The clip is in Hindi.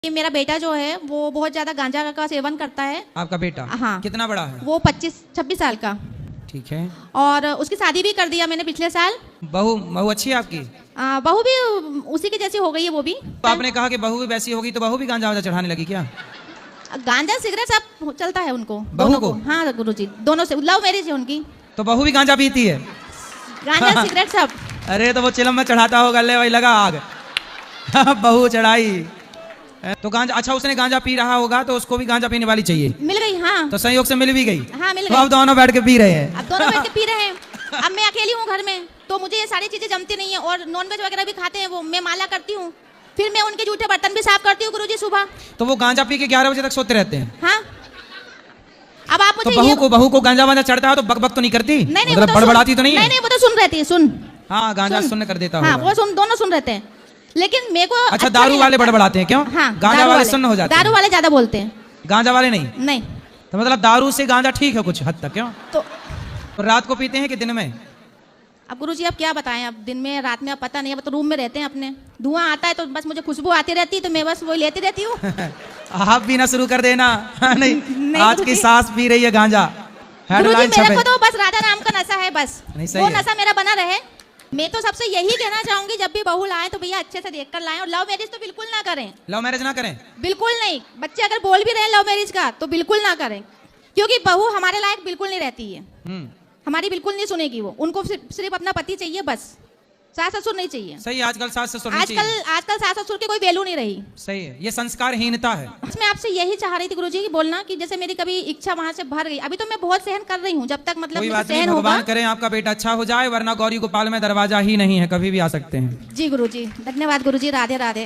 मेरा बेटा जो है वो बहुत ज्यादा गांजा का सेवन करता है। आपका बेटा? हाँ। कितना बड़ा है? वो 25-26 साल का। ठीक है। और उसकी शादी भी कर दिया मैंने पिछले साल। बहू अच्छी है आपकी? बहू भी उसी की जैसी हो गई है वो भी। तो आपने कहा कि बहू भी वैसी होगी, तो बहू भी गांजा वाजा चढ़ाने लगी क्या? गांजा सिगरेट सब चलता है उनको बहू को? हाँ गुरुजी, दोनों से लव मैरिज है उनकी। तो बहू भी गांजा पीती है? गांजा सिगरेट सब। अरे तो वो चिलम में चढ़ाता होगा, ले वही लगा आग। बहू चढ़ाई तो गांजा। अच्छा, उसने गांजा पी रहा होगा तो उसको भी गांजा पीने वाली चाहिए। मिल गई। हाँ, तो संयोग से मिल भी गई। हाँ मिल तो गई। अब दोनों बैठ के पी रहे हैं। अब दोनों बैठ के पी रहे हैं। अब मैं अकेली हूँ घर में, तो मुझे ये सारी चीजें जमती नहीं है। और नॉनवेज वगैरह भी खाते हैं वो, मैं माला करती हूँ, फिर मैं उनके जूठे बर्तन भी साफ करती हूँ गुरुजी सुबह। तो वो गांजा पी के 11 बजे तक सोते रहते हैं? हाँ। अब आप तो मुझे बहू को गांजा वांजा चढ़ता है तो बक तो नहीं करती? नहीं, मतलब बड़बड़ाती तो नहीं? नहीं, वो तो सुन रहती है। सुन। हाँ, गांजा सुन कर देता हाँ, वो दोनों सुन रहते हैं, लेकिन मेरे को अच्छा दारू वाले बड़बड़ाते हैं क्यों? हाँ, गांजा वाले सुन्न हो जाते हैं। दारू वाले ज्यादा बोलते हैं, गांजा वाले नहीं? नहीं। तो मतलब दारू से गांजा ठीक है कुछ हद तक, क्यों? तो रात को पीते हैं कि दिन में? अब गुरुजी अब क्या बताएं, अब दिन में रात में अब पता नहीं। अब तो रूम में रहते हैं अपने, धुआं आता है तो बस मुझे खुशबू आती रहती है, तो मैं बस वो लेती रहती हूँ। आप भी ना शुरू कर देना। नहीं, आज की गुरुजी। सास पी रही है गांजा। गुरुजी हेडलाइन मेरे छपे। को तो बस राधा नाम का नशा है, बस नहीं, सही वो है। नशा मेरा बना रहे। मैं तो सबसे यही कहना चाहूंगी, जब भी बहू लाए तो भैया अच्छे से देख कर लाएं, और लव मैरिज तो बिल्कुल ना करें। लव मैरिज ना करें? बिल्कुल नहीं। बच्चे अगर बोल भी रहे हैं लव मैरिज का तो बिल्कुल ना करें, क्योंकि बहू हमारे लायक बिल्कुल नहीं रहती है। हमारी बिल्कुल नहीं सुनेगी वो। उनको सिर्फ अपना पति चाहिए बस, सास ससुर नहीं चाहिए। सही है, आजकल सास ससुर नहीं चाहिए। आजकल सास ससुर की कोई वैल्यू नहीं रही। सही है, ये संस्कारहीनता है। मैं आपसे यही चाह रही थी गुरुजी की बोलना, कि जैसे मेरी कभी इच्छा वहां से भर गई, अभी तो मैं बहुत सहन कर रही हूँ, जब तक मतलब कोई मुझे बात नहीं, सहन होगा। भगवान करें आपका बेटा अच्छा हो जाए, वरना गौरी गोपाल में दरवाजा ही नहीं है, कभी भी आ सकते हैं। जी गुरुजी, धन्यवाद गुरुजी, राधे राधे।